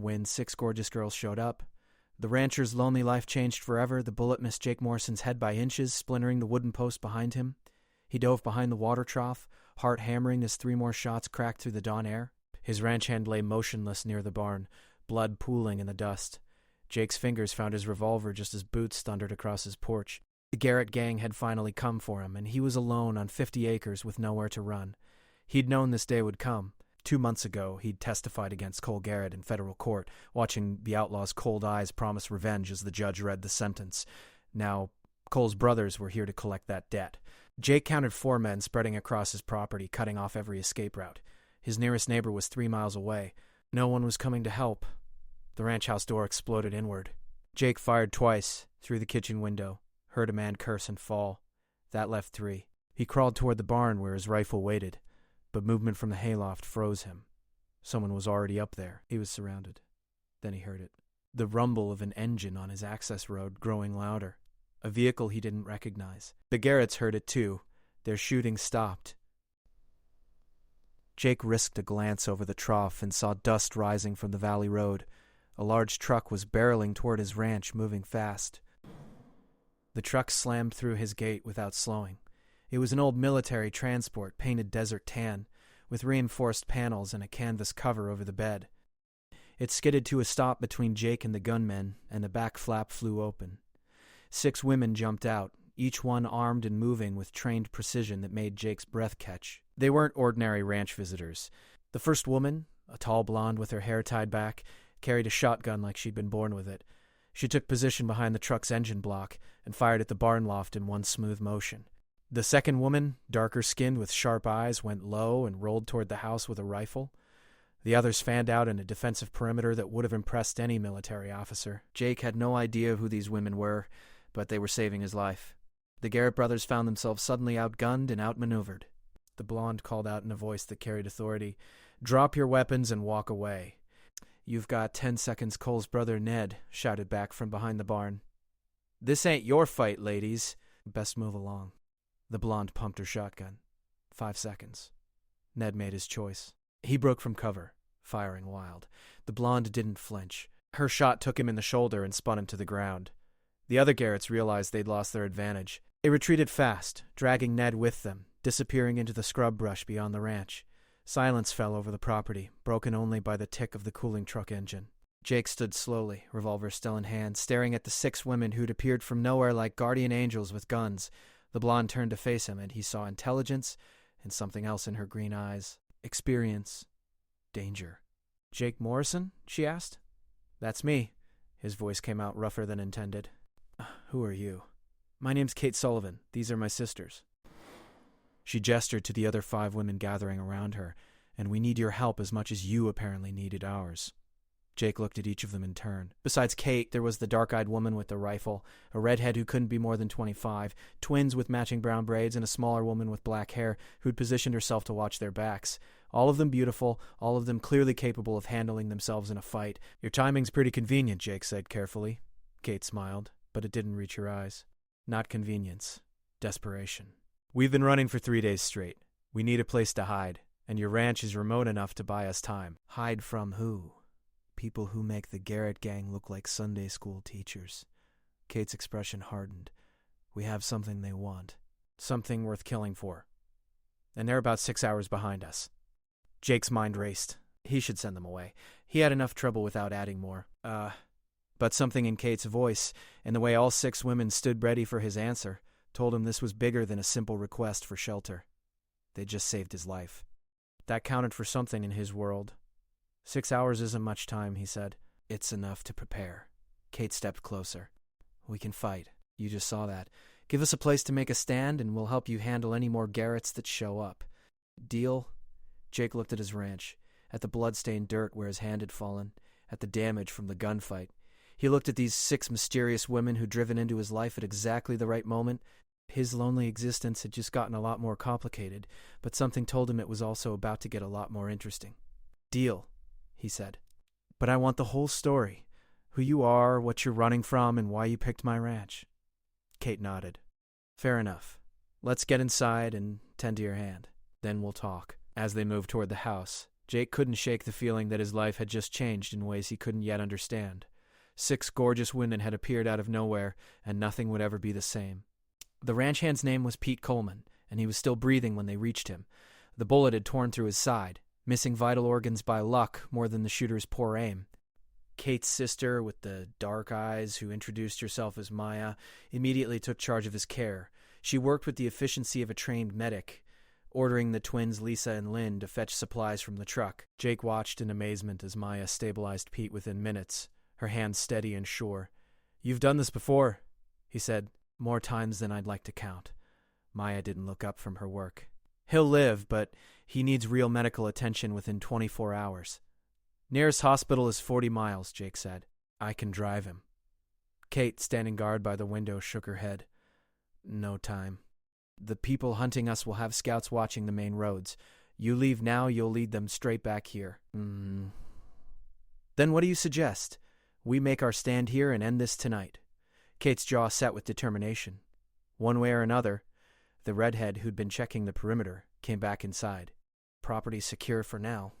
wind, 6 gorgeous girls showed up. The rancher's lonely life changed forever. The bullet missed Jake Morrison's head by inches, splintering the wooden post behind him. He dove behind the water trough, heart hammering as 3 more shots cracked through the dawn air. His ranch hand lay motionless near the barn, blood pooling in the dust. Jake's fingers found his revolver just as boots thundered across his porch. The Garrett gang had finally come for him, and he was alone on 50 acres with nowhere to run. He'd known this day would come. 2 months ago, he'd testified against Cole Garrett in federal court, watching the outlaw's cold eyes promise revenge as the judge read the sentence. Now, Cole's brothers were here to collect that debt. Jake counted 4 men spreading across his property, cutting off every escape route. His nearest neighbor was 3 miles away. No one was coming to help. The ranch house door exploded inward. Jake fired twice, through the kitchen window, heard a man curse and fall. That left 3. He crawled toward the barn where his rifle waited, but movement from the hayloft froze him. Someone was already up there. He was surrounded. Then he heard it. The rumble of an engine on his access road growing louder. A vehicle he didn't recognize. The Garretts heard it too. Their shooting stopped. Jake risked a glance over the trough and saw dust rising from the valley road. A large truck was barreling toward his ranch, moving fast. The truck slammed through his gate without slowing. It was an old military transport, painted desert tan, with reinforced panels and a canvas cover over the bed. It skidded to a stop between Jake and the gunmen, and the back flap flew open. 6 women jumped out, each one armed and moving with trained precision that made Jake's breath catch. They weren't ordinary ranch visitors. The first woman, a tall blonde with her hair tied back, carried a shotgun like she'd been born with it. She took position behind the truck's engine block and fired at the barn loft in one smooth motion. The second woman, darker skinned with sharp eyes, went low and rolled toward the house with a rifle. The others fanned out in a defensive perimeter that would have impressed any military officer. Jake had no idea who these women were, but they were saving his life. The Garrett brothers found themselves suddenly outgunned and outmaneuvered. The blonde called out in a voice that carried authority, "Drop your weapons and walk away." "You've got 10 seconds," Cole's brother Ned shouted back from behind the barn. "This ain't your fight, ladies. Best move along." The blonde pumped her shotgun. 5 seconds. Ned made his choice. He broke from cover, firing wild. The blonde didn't flinch. Her shot took him in the shoulder and spun him to the ground. The other Garretts realized they'd lost their advantage. They retreated fast, dragging Ned with them, disappearing into the scrub brush beyond the ranch. Silence fell over the property, broken only by the tick of the cooling truck engine. Jake stood slowly, revolver still in hand, staring at the 6 women who'd appeared from nowhere like guardian angels with guns. The blonde turned to face him, and he saw intelligence and something else in her green eyes. Experience. Danger. "Jake Morrison?" she asked. "That's me." His voice came out rougher than intended. "Who are you?" "My name's Kate Sullivan. These are my sisters." She gestured to the other 5 women gathering around her. "And we need your help as much as you apparently needed ours." Jake looked at each of them in turn. Besides Kate, there was the dark-eyed woman with the rifle, a redhead who couldn't be more than 25, twins with matching brown braids, and a smaller woman with black hair who'd positioned herself to watch their backs. All of them beautiful, all of them clearly capable of handling themselves in a fight. "Your timing's pretty convenient," Jake said carefully. Kate smiled, but it didn't reach her eyes. "Not convenience. Desperation. We've been running for 3 days straight. We need a place to hide, and your ranch is remote enough to buy us time." "Hide from who?" "People who make the Garrett gang look like Sunday school teachers." Kate's expression hardened. "We have something they want. Something worth killing for. And they're about 6 hours behind us." Jake's mind raced. He should send them away. He had enough trouble without adding more. But something in Kate's voice, and the way all 6 women stood ready for his answer, told him this was bigger than a simple request for shelter. They just saved his life. That counted for something in his world. 6 hours isn't much time, he said. "It's enough to prepare." Kate stepped closer. "We can fight. You just saw that. Give us a place to make a stand, and we'll help you handle any more Garretts that show up. Deal?" Jake looked at his ranch, at the blood-stained dirt where his hand had fallen, at the damage from the gunfight. He looked at these 6 mysterious women who'd driven into his life at exactly the right moment. His lonely existence had just gotten a lot more complicated, but something told him it was also about to get a lot more interesting. "Deal," he said. "But I want the whole story. Who you are, what you're running from, and why you picked my ranch." Kate nodded. "Fair enough. Let's get inside and tend to your hand. Then we'll talk." As they moved toward the house, Jake couldn't shake the feeling that his life had just changed in ways he couldn't yet understand. 6 gorgeous women had appeared out of nowhere, and nothing would ever be the same. The ranch hand's name was Pete Coleman, and he was still breathing when they reached him. The bullet had torn through his side, missing vital organs by luck more than the shooter's poor aim. Kate's sister, with the dark eyes, who introduced herself as Maya, immediately took charge of his care. She worked with the efficiency of a trained medic, ordering the twins Lisa and Lynn to fetch supplies from the truck. Jake watched in amazement as Maya stabilized Pete within minutes, her hands steady and sure. "You've done this before," he said, "more times than I'd like to count." Maya didn't look up from her work. "He'll live, but he needs real medical attention within 24 hours. Nearest hospital is 40 miles, Jake said. "I can drive him." Kate, standing guard by the window, shook her head. "No time. The people hunting us will have scouts watching the main roads. You leave now, you'll lead them straight back here." Then what do you suggest? We make our stand here and end this tonight." Kate's jaw set with determination. One way or another, the redhead who'd been checking the perimeter came back inside. "Property secure for now.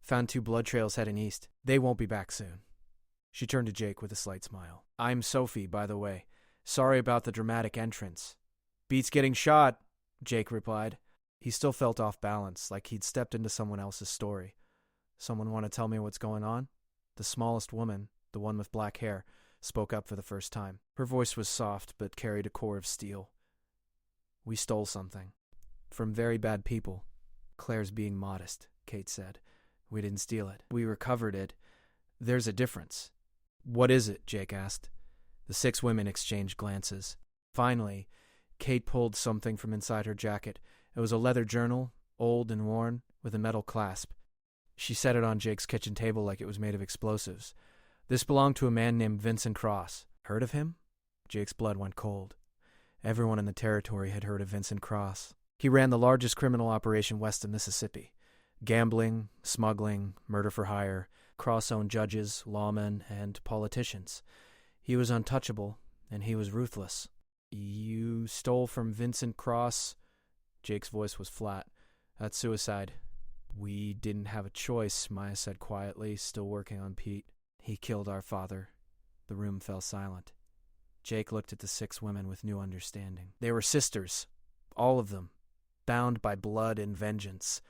Found 2 blood trails heading east. They won't be back soon." She turned to Jake with a slight smile. "I'm Sophie, by the way. Sorry about the dramatic entrance." "Beats getting shot," Jake replied. He still felt off balance, like he'd stepped into someone else's story. "Someone want to tell me what's going on?" The smallest woman, the one with black hair, spoke up for the first time. Her voice was soft, but carried a core of steel. "We stole something. From very bad people." "Claire's being modest," Kate said. "We didn't steal it. We recovered it. There's a difference." "What is it?" Jake asked. The 6 women exchanged glances. Finally, Kate pulled something from inside her jacket. It was a leather journal, old and worn, with a metal clasp. She set it on Jake's kitchen table like it was made of explosives. This belonged to a man named Vincent Cross. Heard of him? Jake's blood went cold. Everyone in the territory had heard of Vincent Cross. He ran the largest criminal operation west of Mississippi. Gambling, smuggling, murder for hire. Cross owned judges, lawmen, and politicians. He was untouchable, and he was ruthless. "You stole from Vincent Cross?" Jake's voice was flat. "That's suicide." "We didn't have a choice," Maya said quietly, still working on Pete. "He killed our father." The room fell silent. Jake looked at the 6 women with new understanding. They were sisters, all of them, bound by blood and vengeance.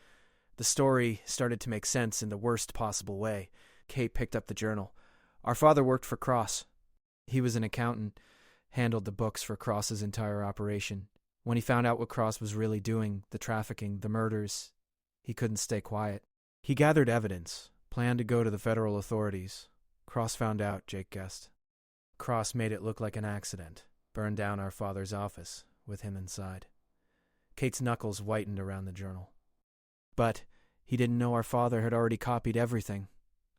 The story started to make sense in the worst possible way. Kate picked up the journal. "Our father worked for Cross. He was an accountant, handled the books for Cross's entire operation. When he found out what Cross was really doing, the trafficking, the murders, he couldn't stay quiet. He gathered evidence, planned to go to the federal authorities. Cross found out, Jake guessed. Cross made it look like an accident, burned down our father's office, with him inside." Kate's knuckles whitened around the journal. "But he didn't know our father had already copied everything.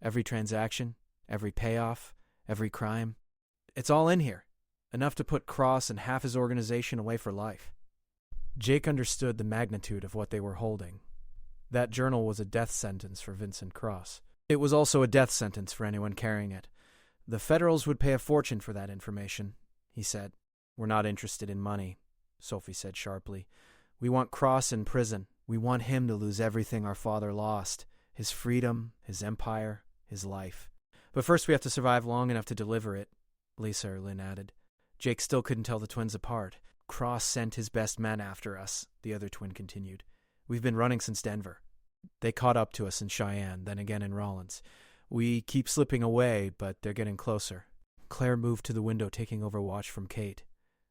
Every transaction, every payoff, every crime. It's all in here. Enough to put Cross and half his organization away for life." Jake understood the magnitude of what they were holding. That journal was a death sentence for Vincent Cross. It was also a death sentence for anyone carrying it. "The Federals would pay a fortune for that information," he said. "We're not interested in money," Sophie said sharply. "We want Cross in prison. We want him to lose everything our father lost. His freedom, his empire, his life. But first we have to survive long enough to deliver it," Lisa or Lynn added. Jake still couldn't tell the twins apart. "Cross sent his best men after us," the other twin continued. "We've been running since Denver. They caught up to us in Cheyenne, then again in Rawlins. We keep slipping away, but they're getting closer." Claire moved to the window, taking over watch from Kate.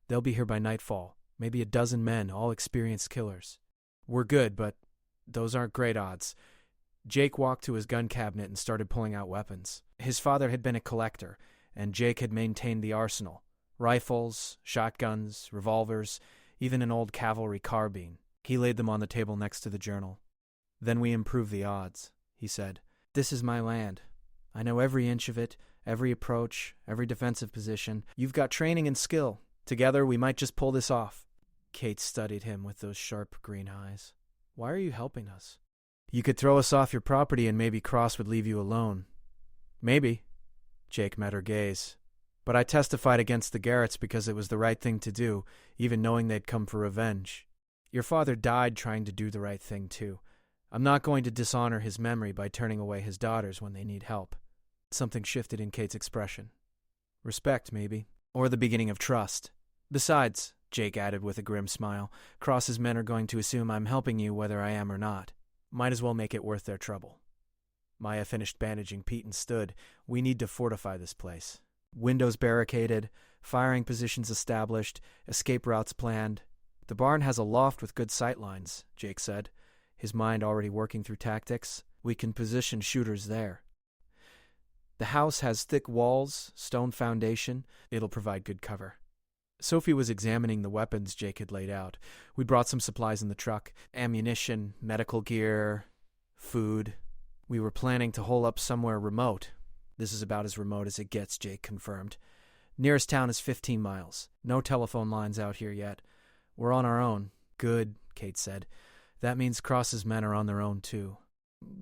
"They'll be here by nightfall. Maybe a dozen men, all experienced killers. We're good, but those aren't great odds." Jake walked to his gun cabinet and started pulling out weapons. His father had been a collector, and Jake had maintained the arsenal. Rifles, shotguns, revolvers, even an old cavalry carbine. He laid them on the table next to the journal. "Then we improve the odds," he said. "This is my land. I know every inch of it, every approach, every defensive position. You've got training and skill. Together, we might just pull this off." Kate studied him with those sharp green eyes. "Why are you helping us?" "You could throw us off your property and maybe Cross would leave you alone." "Maybe." Jake met her gaze. "But I testified against the Garretts because it was the right thing to do, even knowing they'd come for revenge. Your father died trying to do the right thing, too. I'm not going to dishonor his memory by turning away his daughters when they need help. Something shifted in Kate's expression. Respect, maybe. Or the beginning of trust. Besides, Jake added with a grim smile, Cross's men are going to assume I'm helping you whether I am or not. Might as well make it worth their trouble. Maya finished bandaging Pete and stood. We need to fortify this place. Windows barricaded, firing positions established, escape routes planned. The barn has a loft with good sight lines, Jake said, his mind already working through tactics. We can position shooters there. The house has thick walls, stone foundation. It'll provide good cover. Sophie was examining the weapons Jake had laid out. We brought some supplies in the truck, ammunition, medical gear, food. We were planning to hole up somewhere remote. This is about as remote as it gets, Jake confirmed. Nearest town is 15 miles. No telephone lines out here yet. We're on our own. Good, Kate said. That means Cross's men are on their own, too.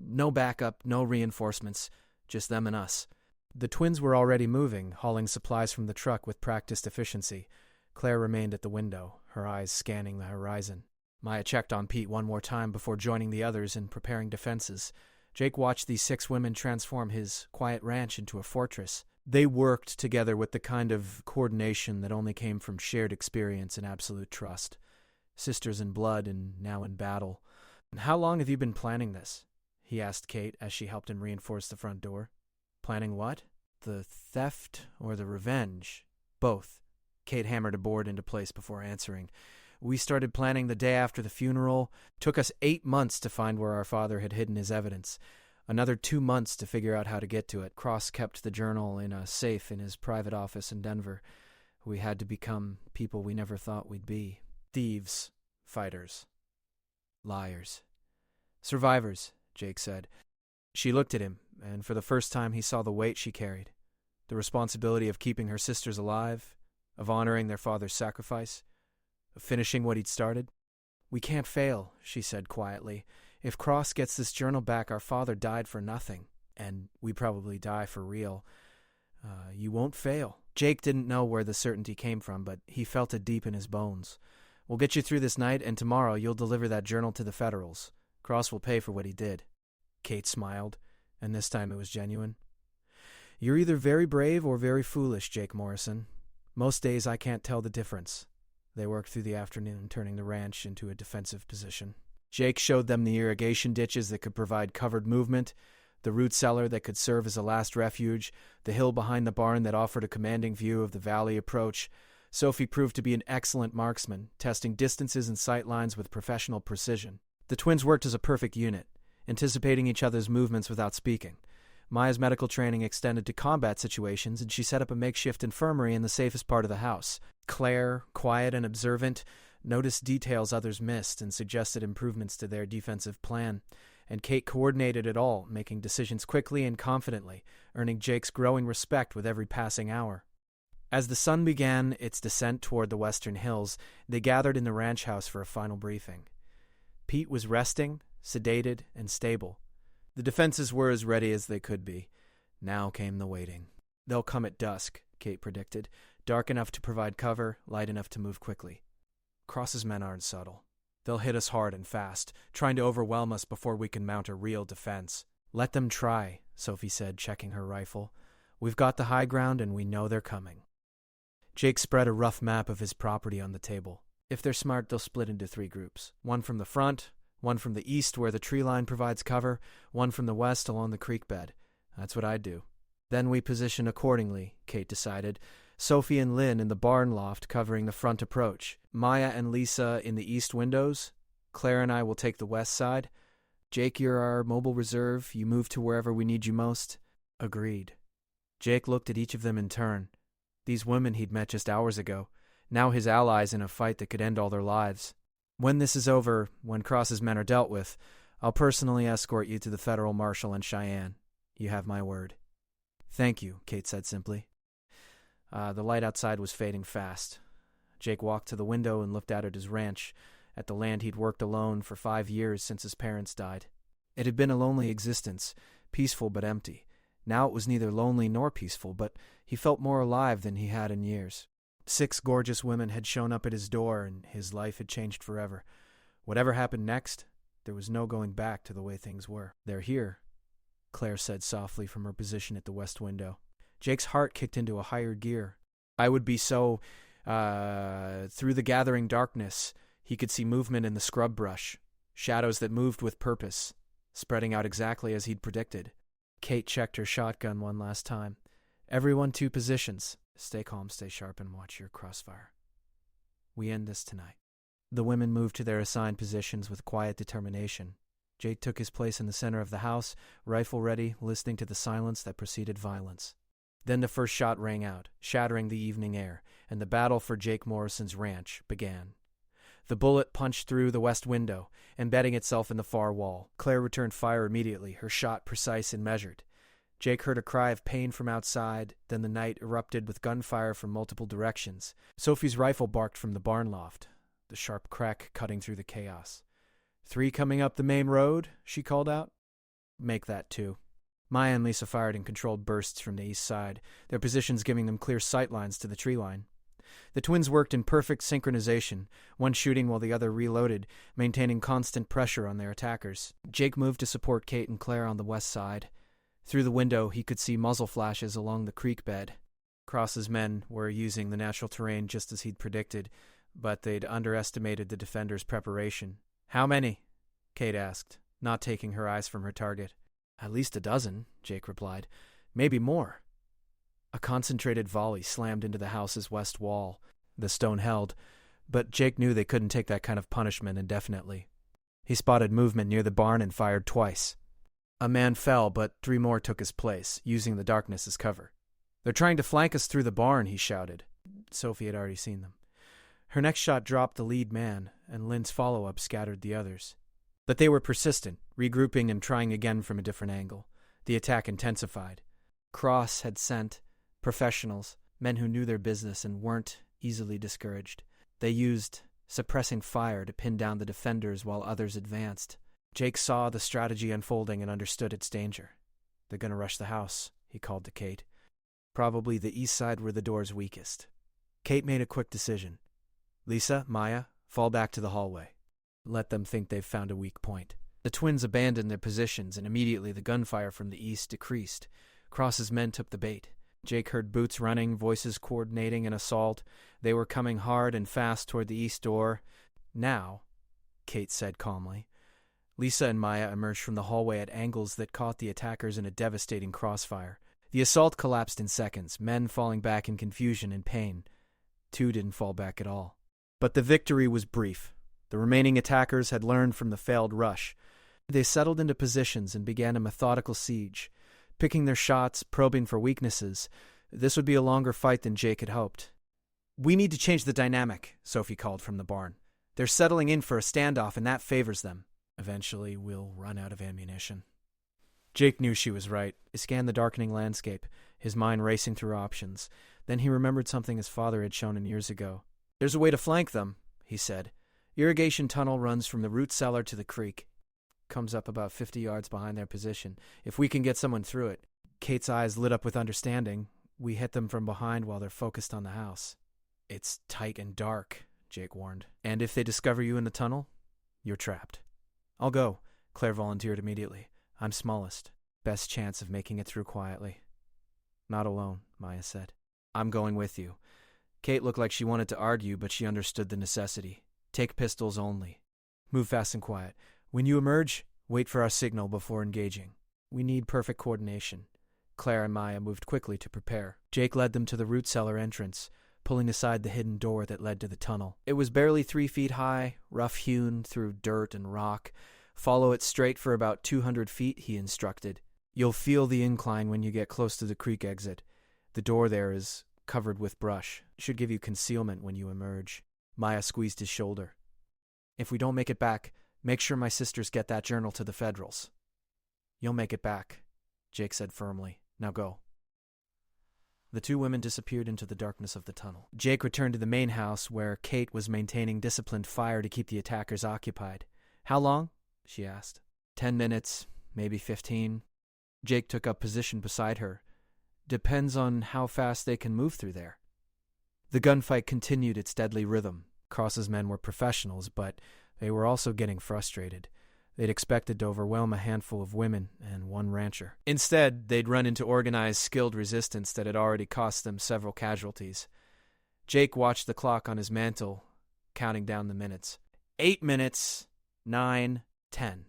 No backup, no reinforcements. Just them and us. The twins were already moving, hauling supplies from the truck with practiced efficiency. Claire remained at the window, her eyes scanning the horizon. Maya checked on Pete one more time before joining the others in preparing defenses. Jake watched these 6 women transform his quiet ranch into a fortress. They worked together with the kind of coordination that only came from shared experience and absolute trust. Sisters in blood and now in battle. And how long have you been planning this? He asked Kate as she helped him reinforce the front door. Planning what? The theft or the revenge? Both. Kate hammered a board into place before answering. We started planning the day after the funeral. Took us 8 months to find where our father had hidden his evidence. Another 2 months to figure out how to get to it. Cross kept the journal in a safe in his private office in Denver. We had to become people we never thought we'd be. Thieves. Fighters. Liars. Survivors, Jake said. She looked at him, and for the first time he saw the weight she carried. The responsibility of keeping her sisters alive, of honoring their father's sacrifice, of finishing what he'd started. We can't fail, she said quietly. If Cross gets this journal back, our father died for nothing, and we probably die for real. You won't fail. Jake didn't know where the certainty came from, but he felt it deep in his bones. We'll get you through this night, and tomorrow you'll deliver that journal to the Federals. Cross will pay for what he did. Kate smiled, and this time it was genuine. You're either very brave or very foolish, Jake Morrison. Most days I can't tell the difference. They worked through the afternoon, turning the ranch into a defensive position. Jake showed them the irrigation ditches that could provide covered movement, the root cellar that could serve as a last refuge, the hill behind the barn that offered a commanding view of the valley approach. Sophie proved to be an excellent marksman, testing distances and sight lines with professional precision. The twins worked as a perfect unit, anticipating each other's movements without speaking. Maya's medical training extended to combat situations, and she set up a makeshift infirmary in the safest part of the house. Claire, quiet and observant, noticed details others missed and suggested improvements to their defensive plan. And Kate coordinated it all, making decisions quickly and confidently, earning Jake's growing respect with every passing hour. As the sun began its descent toward the western hills, they gathered in the ranch house for a final briefing. Pete was resting, sedated, and stable. The defenses were as ready as they could be. Now came the waiting. They'll come at dusk, Kate predicted. Dark enough to provide cover, light enough to move quickly. Cross's men aren't subtle. They'll hit us hard and fast, trying to overwhelm us before we can mount a real defense. Let them try, Sophie said, checking her rifle. We've got the high ground and we know they're coming. Jake spread a rough map of his property on the table. If they're smart, they'll split into 3 groups. One from the front, one from the east where the tree line provides cover, one from the west along the creek bed. That's what I'd do. Then we position accordingly, Kate decided. Sophie and Lynn in the barn loft covering the front approach. Maya and Lisa in the east windows. Claire and I will take the west side. Jake, you're our mobile reserve. You move to wherever we need you most. Agreed. Jake looked at each of them in turn. These women he'd met just hours ago, now his allies in a fight that could end all their lives. When this is over, when Cross's men are dealt with, I'll personally escort you to the federal marshal in Cheyenne. You have my word. Thank you, Kate said simply. The light outside was fading fast. Jake walked to the window and looked out at his ranch, at the land he'd worked alone for 5 years since his parents died. It had been a lonely existence, peaceful but empty. Now it was neither lonely nor peaceful, but he felt more alive than he had in years. 6 gorgeous women had shown up at his door, and his life had changed forever. Whatever happened next, There was no going back to the way things were. "They're here," Claire said softly from her position at the west window. Jake's heart kicked into a higher gear. I would be so... Through the gathering darkness, he could see movement in the scrub brush, shadows that moved with purpose, spreading out exactly as he'd predicted. Kate checked her shotgun one last time. "Everyone 2 positions. Stay calm, stay sharp, and watch your crossfire. We end this tonight." The women moved to their assigned positions with quiet determination. Jake took his place in the center of the house, rifle ready, listening to the silence that preceded violence. Then the first shot rang out, shattering the evening air, and the battle for Jake Morrison's ranch began. The bullet punched through the west window, embedding itself in the far wall. Claire returned fire immediately, her shot precise and measured. Jake heard a cry of pain from outside, then the night erupted with gunfire from multiple directions. Sophie's rifle barked from the barn loft, the sharp crack cutting through the chaos. "3 coming up the main road," she called out. "Make that 2. Maya and Lisa fired in controlled bursts from the east side, their positions giving them clear sight lines to the tree line. The twins worked in perfect synchronization, one shooting while the other reloaded, maintaining constant pressure on their attackers. Jake moved to support Kate and Claire on the west side. Through the window, he could see muzzle flashes along the creek bed. Cross's men were using the natural terrain just as he'd predicted, but they'd underestimated the defenders' preparation. "How many?" Kate asked, not taking her eyes from her target. "At least a dozen," Jake replied. "Maybe more." A concentrated volley slammed into the house's west wall. The stone held, but Jake knew they couldn't take that kind of punishment indefinitely. He spotted movement near the barn and fired twice. A man fell, but 3 more took his place, using the darkness as cover. "They're trying to flank us through the barn," he shouted. Sophie had already seen them. Her next shot dropped the lead man, and Lynn's follow-up scattered the others. But they were persistent, regrouping and trying again from a different angle. The attack intensified. Cross had sent professionals, men who knew their business and weren't easily discouraged. They used suppressing fire to pin down the defenders while others advanced. Jake saw the strategy unfolding and understood its danger. "They're going to rush the house," he called to Kate. "Probably the east side where the door's weakest." Kate made a quick decision. "Lisa, Maya, fall back to the hallway. Let them think they've found a weak point." The twins abandoned their positions, and immediately the gunfire from the east decreased. Cross's men took the bait. Jake heard boots running, voices coordinating an assault. They were coming hard and fast toward the east door. "Now," Kate said calmly. Lisa and Maya emerged from the hallway at angles that caught the attackers in a devastating crossfire. The assault collapsed in seconds, men falling back in confusion and pain. 2 didn't fall back at all. But the victory was brief. The remaining attackers had learned from the failed rush. They settled into positions and began a methodical siege, picking their shots, probing for weaknesses. This would be a longer fight than Jake had hoped. "We need to change the dynamic," Sophie called from the barn. "They're settling in for a standoff, and that favors them. Eventually, we'll run out of ammunition." Jake knew she was right. He scanned the darkening landscape, his mind racing through options. Then he remembered something his father had shown him years ago. "There's a way to flank them," he said. "Irrigation tunnel runs from the root cellar to the creek. Comes up about 50 yards behind their position. If we can get someone through it." Kate's eyes lit up with understanding. "We hit them from behind while they're focused on the house." "It's tight and dark," Jake warned. "And if they discover you in the tunnel, you're trapped." "I'll go," Claire volunteered immediately. "I'm smallest. Best chance of making it through quietly." "Not alone," Maya said. "I'm going with you." Kate looked like she wanted to argue, but she understood the necessity. "Take pistols only. Move fast and quiet. When you emerge, wait for our signal before engaging. We need perfect coordination." Claire and Maya moved quickly to prepare. Jake led them to the root cellar entrance, pulling aside the hidden door that led to the tunnel. It was barely 3 feet high, rough-hewn through dirt and rock. "Follow it straight for about 200 feet, he instructed. "You'll feel the incline when you get close to the creek exit. The door there is covered with brush. Should give you concealment when you emerge." Maya squeezed his shoulder. "If we don't make it back, make sure my sisters get that journal to the Federals." "You'll make it back," Jake said firmly. "Now go." The 2 women disappeared into the darkness of the tunnel. Jake returned to the main house, where Kate was maintaining disciplined fire to keep the attackers occupied. "How long?" she asked. 10 minutes, maybe 15. Jake took up position beside her. "Depends on how fast they can move through there." The gunfight continued its deadly rhythm. Cross's men were professionals, but they were also getting frustrated. They'd expected to overwhelm a handful of women and one rancher. Instead, they'd run into organized, skilled resistance that had already cost them several casualties. Jake watched the clock on his mantle, counting down the minutes. 8 minutes, 9, 10.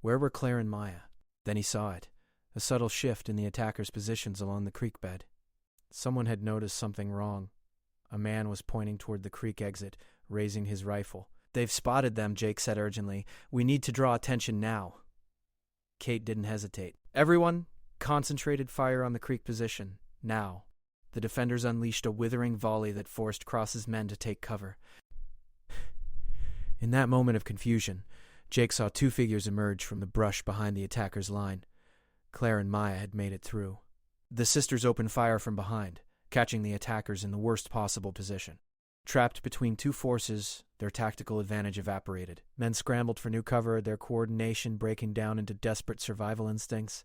Where were Claire and Maya? Then he saw it, a subtle shift in the attackers' positions along the creek bed. Someone had noticed something wrong. A man was pointing toward the creek exit, raising his rifle. "They've spotted them," Jake said urgently. "We need to draw attention now." Kate didn't hesitate. "Everyone, concentrated fire on the creek position, now." The defenders unleashed a withering volley that forced Cross's men to take cover. In that moment of confusion, Jake saw 2 figures emerge from the brush behind the attackers' line. Claire and Maya had made it through. The sisters opened fire from behind, catching the attackers in the worst possible position. Trapped between 2 forces, their tactical advantage evaporated. Men scrambled for new cover, their coordination breaking down into desperate survival instincts.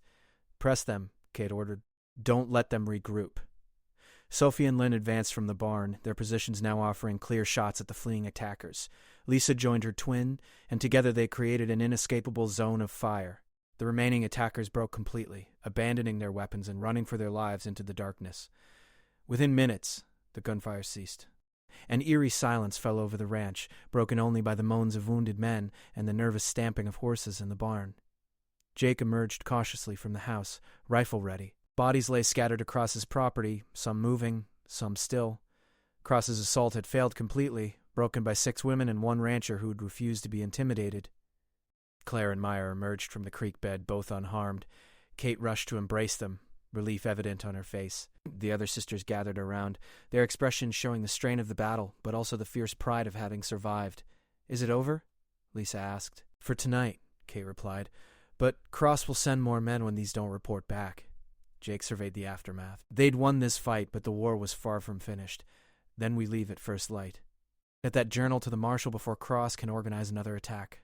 "Press them," Kate ordered. "Don't let them regroup." Sophie and Lynn advanced from the barn, their positions now offering clear shots at the fleeing attackers. Lisa joined her twin, and together they created an inescapable zone of fire. The remaining attackers broke completely, abandoning their weapons and running for their lives into the darkness. Within minutes, the gunfire ceased. An eerie silence fell over the ranch, broken only by the moans of wounded men and the nervous stamping of horses in the barn. Jake emerged cautiously from the house, rifle ready. Bodies lay scattered across his property, some moving, some still. Cross's assault had failed completely, broken by 6 women and 1 rancher who had refused to be intimidated. Claire and Maya emerged from the creek bed, both unharmed. Kate rushed to embrace them, relief evident on her face. The other sisters gathered around, their expressions showing the strain of the battle, but also the fierce pride of having survived. "Is it over?" Lisa asked. "For tonight," Kate replied. "But Cross will send more men when these don't report back." Jake surveyed the aftermath. They'd won this fight, but the war was far from finished. Then we leave at first light. Get that journal to the marshal before Cross can organize another attack.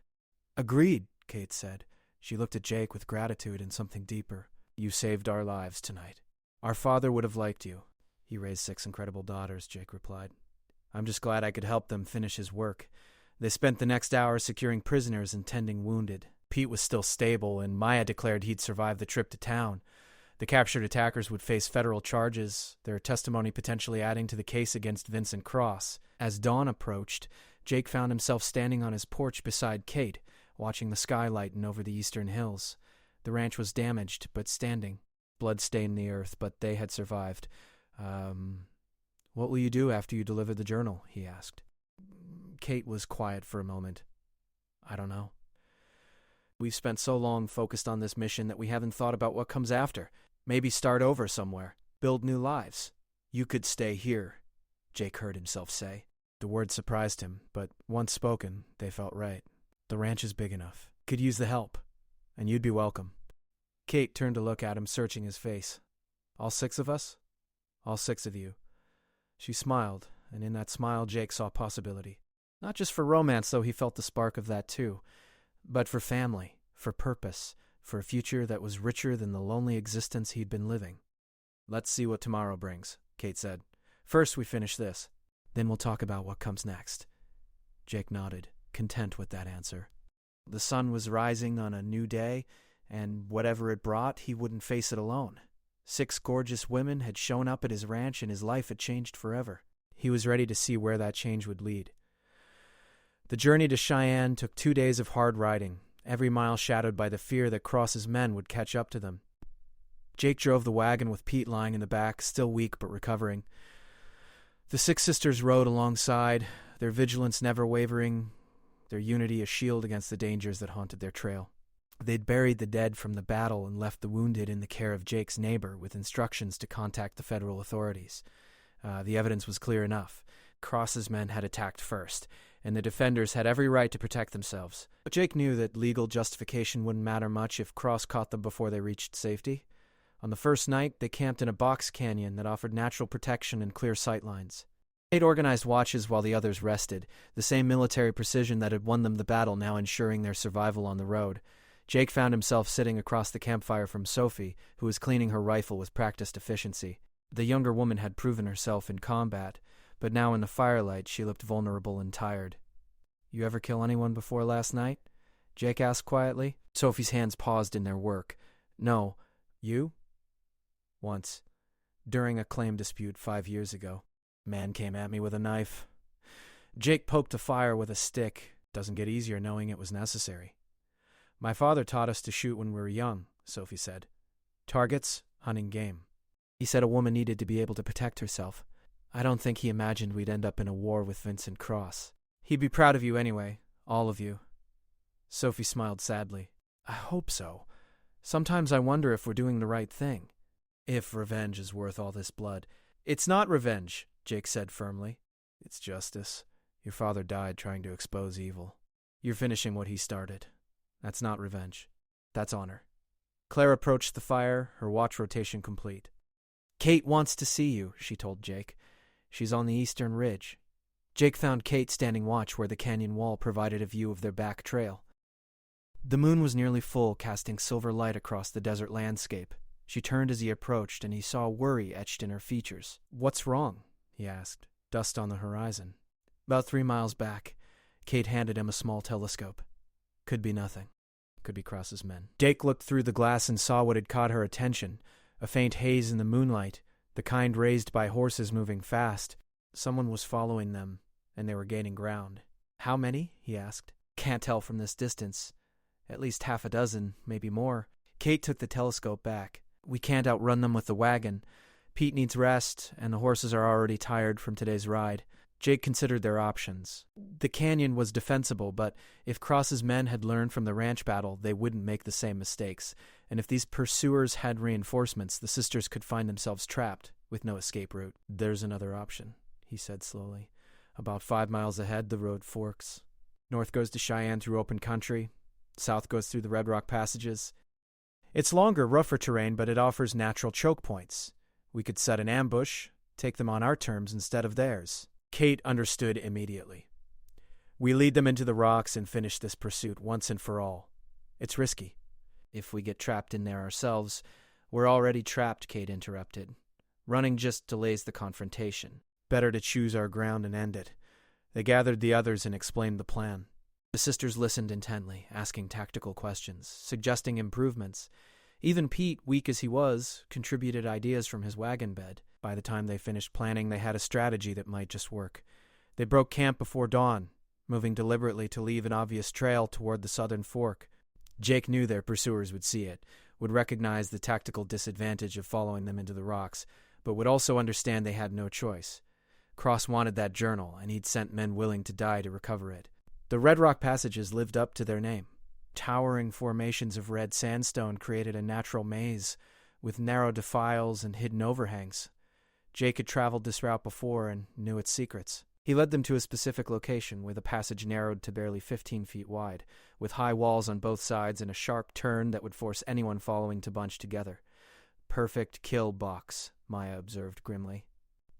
"Agreed," Kate said. She looked at Jake with gratitude and something deeper. "You saved our lives tonight. Our father would have liked you." "He raised 6 incredible daughters," Jake replied. "I'm just glad I could help them finish his work." They spent the next hour securing prisoners and tending wounded. Pete was still stable, and Maya declared he'd survived the trip to town. The captured attackers would face federal charges, their testimony potentially adding to the case against Vincent Cross. As dawn approached, Jake found himself standing on his porch beside Kate, watching the sky lighten over the eastern hills. The ranch was damaged, but standing. Blood stained the earth, but they had survived. What will you do after you deliver the journal?" he asked. Kate was quiet for a moment. "I don't know. We've spent so long focused on this mission that we haven't thought about what comes after. Maybe start over somewhere. Build new lives." "You could stay here," Jake heard himself say. The words surprised him, but once spoken, they felt right. "The ranch is big enough. Could use the help. And you'd be welcome." Kate turned to look at him, searching his face. "All 6 of us?" "All 6 of you." She smiled, and in that smile Jake saw possibility. Not just for romance, though he felt the spark of that too, but for family, for purpose, for a future that was richer than the lonely existence he'd been living. "Let's see what tomorrow brings," Kate said. "First we finish this. Then we'll talk about what comes next." Jake nodded, content with that answer. The sun was rising on a new day, and whatever it brought, he wouldn't face it alone. 6 gorgeous women had shown up at his ranch, and his life had changed forever. He was ready to see where that change would lead. The journey to Cheyenne took 2 days of hard riding, every mile shadowed by the fear that Cross's men would catch up to them. Jake drove the wagon with Pete lying in the back, still weak but recovering. The 6 sisters rode alongside, their vigilance never wavering, their unity a shield against the dangers that haunted their trail. They'd buried the dead from the battle and left the wounded in the care of Jake's neighbor with instructions to contact the federal authorities. The evidence was clear enough. Cross's men had attacked first, and the defenders had every right to protect themselves. But Jake knew that legal justification wouldn't matter much if Cross caught them before they reached safety. On the first night, they camped in a box canyon that offered natural protection and clear sightlines. They'd organized watches while the others rested, the same military precision that had won them the battle now ensuring their survival on the road. Jake found himself sitting across the campfire from Sophie, who was cleaning her rifle with practiced efficiency. The younger woman had proven herself in combat, but now in the firelight she looked vulnerable and tired. "You ever kill anyone before last night?" Jake asked quietly. Sophie's hands paused in their work. No. You? Once. During a claim dispute 5 years ago. Man came at me with a knife. Jake poked a fire with a stick. Doesn't get easier knowing it was necessary. My father taught us to shoot when we were young, Sophie said. Targets, hunting game. He said a woman needed to be able to protect herself. I don't think he imagined we'd end up in a war with Vincent Cross. He'd be proud of you anyway, all of you. Sophie smiled sadly. I hope so. Sometimes I wonder if we're doing the right thing. If revenge is worth all this blood. It's not revenge, Jake said firmly. It's justice. Your father died trying to expose evil. You're finishing what he started. That's not revenge. That's honor. Claire approached the fire, her watch rotation complete. Kate wants to see you, she told Jake. She's on the eastern ridge. Jake found Kate standing watch where the canyon wall provided a view of their back trail. The moon was nearly full, casting silver light across the desert landscape. She turned as he approached, and he saw worry etched in her features. What's wrong? He asked. Dust on the horizon. About 3 miles back. Kate handed him a small telescope. Could be nothing. Could be Cross's men. Jake looked through the glass and saw what had caught her attention. A faint haze in the moonlight, the kind raised by horses moving fast. Someone was following them, and they were gaining ground. How many? He asked. Can't tell from this distance. At least 6, maybe more. Kate took the telescope back. We can't outrun them with the wagon. Pete needs rest, and the horses are already tired from today's ride. Jake considered their options. The canyon was defensible, but if Cross's men had learned from the ranch battle, they wouldn't make the same mistakes. And if these pursuers had reinforcements, the sisters could find themselves trapped, with no escape route. There's another option, he said slowly. About 5 miles ahead, the road forks. North goes to Cheyenne through open country. South goes through the Red Rock passages. It's longer, rougher terrain, but it offers natural choke points. We could set an ambush, take them on our terms instead of theirs. Kate understood immediately. We lead them into the rocks and finish this pursuit once and for all. It's risky. If we get trapped in there ourselves, we're already trapped, Kate interrupted. Running just delays the confrontation. Better to choose our ground and end it. They gathered the others and explained the plan. The sisters listened intently, asking tactical questions, suggesting improvements. Even Pete, weak as he was, contributed ideas from his wagon bed. By the time they finished planning, they had a strategy that might just work. They broke camp before dawn, moving deliberately to leave an obvious trail toward the southern fork. Jake knew their pursuers would see it, would recognize the tactical disadvantage of following them into the rocks, but would also understand they had no choice. Cross wanted that journal, and he'd sent men willing to die to recover it. The Red Rock passages lived up to their name. Towering formations of red sandstone created a natural maze, with narrow defiles and hidden overhangs. Jake had traveled this route before and knew its secrets. He led them to a specific location where the passage narrowed to barely 15 feet wide, with high walls on both sides and a sharp turn that would force anyone following to bunch together. Perfect kill box, Maya observed grimly.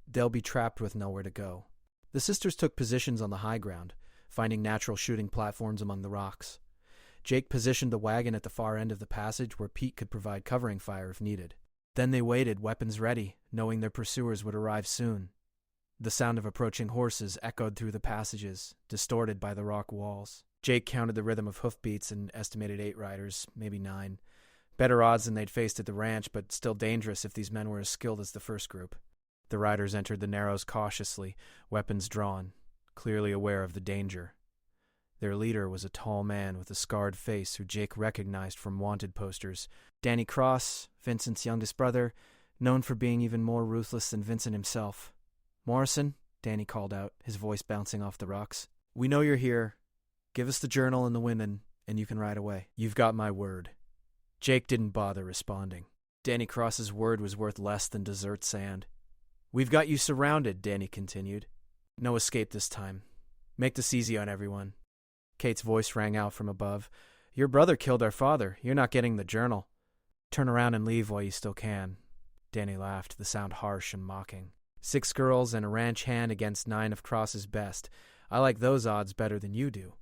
They'll be trapped with nowhere to go. The sisters took positions on the high ground, finding natural shooting platforms among the rocks. Jake positioned the wagon at the far end of the passage where Pete could provide covering fire if needed. Then they waited, weapons ready, knowing their pursuers would arrive soon. The sound of approaching horses echoed through the passages, distorted by the rock walls. Jake counted the rhythm of hoofbeats and estimated 8 riders, maybe 9. Better odds than they'd faced at the ranch, but still dangerous if these men were as skilled as the first group. The riders entered the narrows cautiously, weapons drawn, clearly aware of the danger. Their leader was a tall man with a scarred face who Jake recognized from wanted posters. Danny Cross, Vincent's youngest brother, known for being even more ruthless than Vincent himself. Morrison, Danny called out, his voice bouncing off the rocks. We know you're here. Give us the journal and the women, and you can ride away. You've got my word. Jake didn't bother responding. Danny Cross's word was worth less than desert sand. We've got you surrounded, Danny continued. No escape this time. Make this easy on everyone. Kate's voice rang out from above. Your brother killed our father. You're not getting the journal. Turn around and leave while you still can. Danny laughed, the sound harsh and mocking. 6 girls and a ranch hand against 9 of Cross's best. I like those odds better than you do.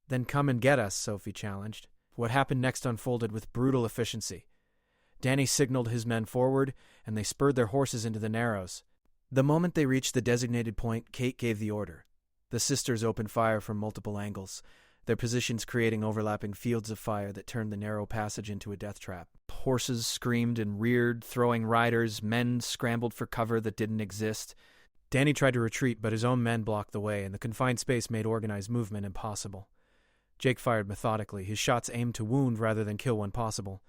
Then come and get us, Sophie challenged. What happened next unfolded with brutal efficiency. Danny signaled his men forward, and they spurred their horses into the narrows. The moment they reached the designated point, Kate gave the order. The sisters opened fire from multiple angles. their positions creating overlapping fields of fire that turned the narrow passage into a death trap. Horses screamed and reared, throwing riders. Men scrambled for cover that didn't exist. Danny tried to retreat, but his own men blocked the way, and the confined space made organized movement impossible. Jake fired methodically, his shots aimed to wound rather than kill when possible.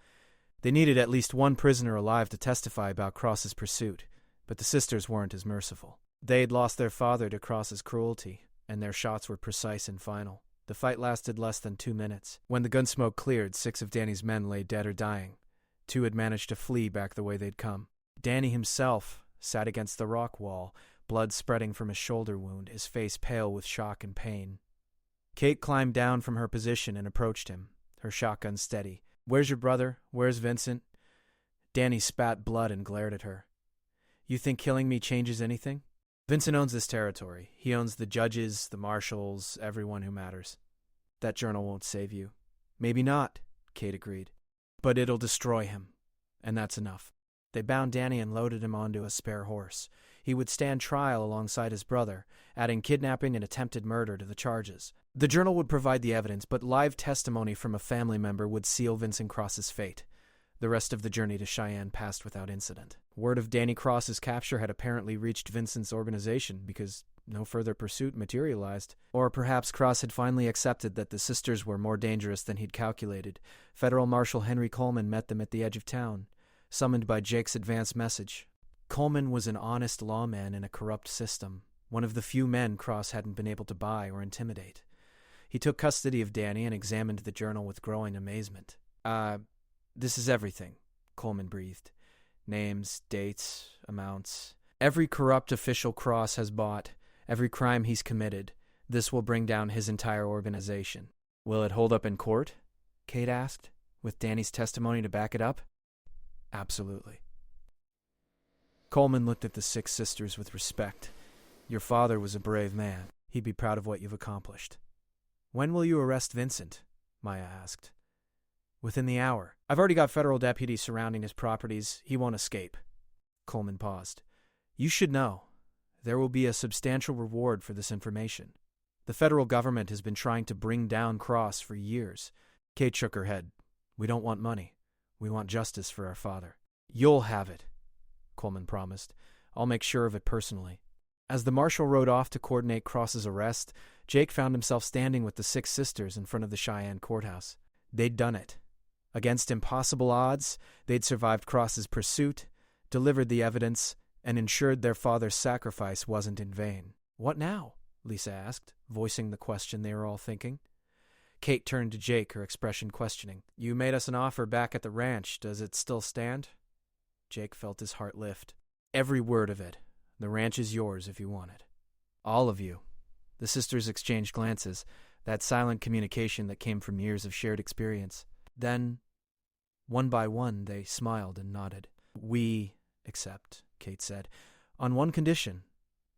They needed at least one prisoner alive to testify about Cross's pursuit, but the sisters weren't as merciful. They'd lost their father to Cross's cruelty, and their shots were precise and final. The fight lasted less than 2 minutes. When the gun smoke cleared, 6 of Danny's men lay dead or dying. 2 had managed to flee back the way they'd come. Danny himself sat against the rock wall, blood spreading from his shoulder wound, his face pale with shock and pain. Kate climbed down from her position and approached him, her shotgun steady. "Where's your brother? Where's Vincent?" Danny spat blood and glared at her. "You think killing me changes anything?" "Vincent owns this territory. He owns the judges, the marshals, everyone who matters. That journal won't save you." "Maybe not," Kate agreed. "But it'll destroy him. And that's enough." They bound Danny and loaded him onto a spare horse. He would stand trial alongside his brother, adding kidnapping and attempted murder to the charges. The journal would provide the evidence, but live testimony from a family member would seal Vincent Cross's fate. The rest of the journey to Cheyenne passed without incident. Word of Danny Cross's capture had apparently reached Vincent's organization because no further pursuit materialized. Or perhaps Cross had finally accepted that the sisters were more dangerous than he'd calculated. Federal Marshal Henry Coleman met them at the edge of town, summoned by Jake's advance message. Coleman was an honest lawman in a corrupt system, one of the few men Cross hadn't been able to buy or intimidate. He took custody of Danny and examined the journal with growing amazement. This is everything," Coleman breathed. "Names, dates, amounts. Every corrupt official Cross has bought, every crime he's committed. This will bring down his entire organization." "Will it hold up in court?" Kate asked, with Danny's testimony to back it up. "Absolutely." Coleman looked at the 6 sisters with respect. "Your father was a brave man. He'd be proud of what you've accomplished." "When will you arrest Vincent?" Maya asked. "Within the hour. I've already got federal deputies surrounding his properties. He won't escape." Coleman paused. "You should know. There will be a substantial reward for this information. The federal government has been trying to bring down Cross for years." Kate shook her head. "We don't want money. We want justice for our father." "You'll have it," Coleman promised. "I'll make sure of it personally." As the marshal rode off to coordinate Cross's arrest, Jake found himself standing with the 6 sisters in front of the Cheyenne courthouse. They'd done it. Against impossible odds, they'd survived Cross's pursuit, delivered the evidence, and ensured their father's sacrifice wasn't in vain. "What now?" Lisa asked, voicing the question they were all thinking. Kate turned to Jake, her expression questioning. "You made us an offer back at the ranch. Does it still stand?" Jake felt his heart lift. "Every word of it. The ranch is yours if you want it." "All of you." The sisters exchanged glances, that silent communication that came from years of shared experience. Then, one by one, they smiled and nodded. "We accept," Kate said, "on one condition.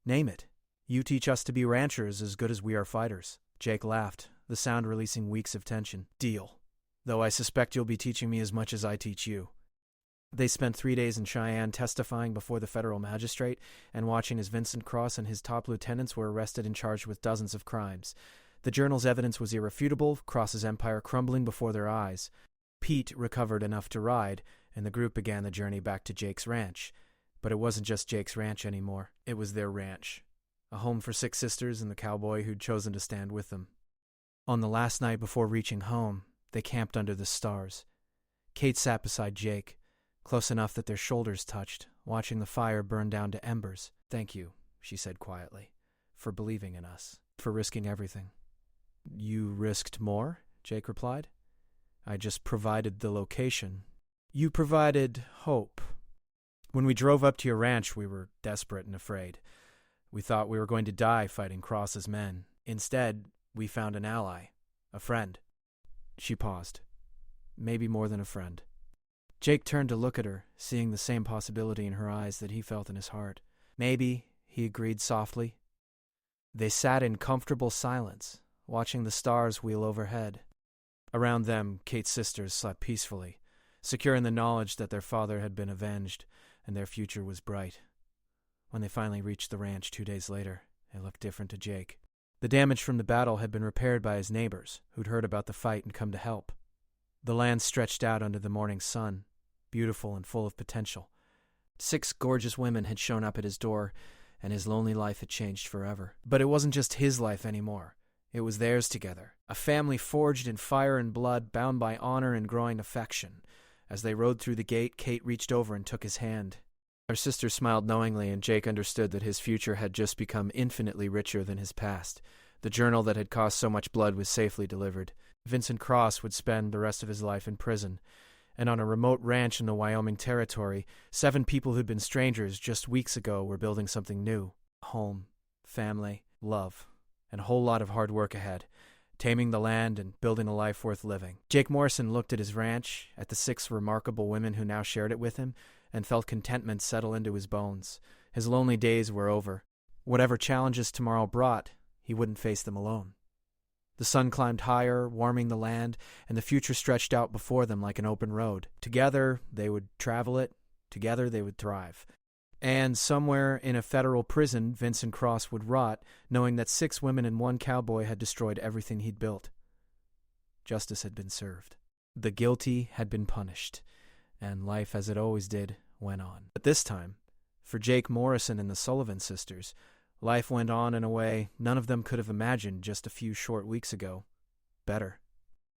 Name it. You teach us to be ranchers as good as we are fighters." Jake laughed, the sound releasing weeks of tension. "Deal. Though I suspect you'll be teaching me as much as I teach you." They spent 3 days in Cheyenne testifying before the federal magistrate and watching as Vincent Cross and his top lieutenants were arrested and charged with dozens of crimes. The journal's evidence was irrefutable, Cross's empire crumbling before their eyes. Pete recovered enough to ride, and the group began the journey back to Jake's ranch. But it wasn't just Jake's ranch anymore. It was their ranch. A home for 6 sisters and the cowboy who'd chosen to stand with them. On the last night before reaching home, they camped under the stars. Kate sat beside Jake, close enough that their shoulders touched, watching the fire burn down to embers. "Thank you," she said quietly, "for believing in us, for risking everything." "You risked more?" Jake replied. "I just provided the location." "You provided hope. When we drove up to your ranch, we were desperate and afraid. We thought we were going to die fighting Cross's men. Instead, we found an ally, a friend." She paused. "Maybe more than a friend." Jake turned to look at her, seeing the same possibility in her eyes that he felt in his heart. "Maybe," he agreed softly. They sat in comfortable silence, watching the stars wheel overhead. Around them, Kate's sisters slept peacefully, secure in the knowledge that their father had been avenged and their future was bright. When they finally reached the ranch 2 days later, it looked different to Jake. The damage from the battle had been repaired by his neighbors, who'd heard about the fight and come to help. The land stretched out under the morning sun, beautiful and full of potential. 6 gorgeous women had shown up at his door, and his lonely life had changed forever. But it wasn't just his life anymore. It was theirs together, a family forged in fire and blood, bound by honor and growing affection. As they rode through the gate, Kate reached over and took his hand. Her sister smiled knowingly, and Jake understood that his future had just become infinitely richer than his past. The journal that had cost so much blood was safely delivered. Vincent Cross would spend the rest of his life in prison. And on a remote ranch in the Wyoming Territory, 7 people who'd been strangers just weeks ago were building something new. Home, family, love, and a whole lot of hard work ahead, taming the land and building a life worth living. Jake Morrison looked at his ranch, at the 6 remarkable women who now shared it with him, and felt contentment settle into his bones. His lonely days were over. Whatever challenges tomorrow brought, he wouldn't face them alone. The sun climbed higher, warming the land, and the future stretched out before them like an open road. Together, they would travel it. Together, they would thrive. And somewhere in a federal prison, Vincent Cross would rot, knowing that 6 women and 1 cowboy had destroyed everything he'd built. Justice had been served. The guilty had been punished, and life, as it always did, went on. But this time, for Jake Morrison and the Sullivan sisters, life went on in a way none of them could have imagined just a few short weeks ago. Better,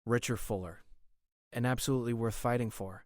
richer, fuller, and absolutely worth fighting for.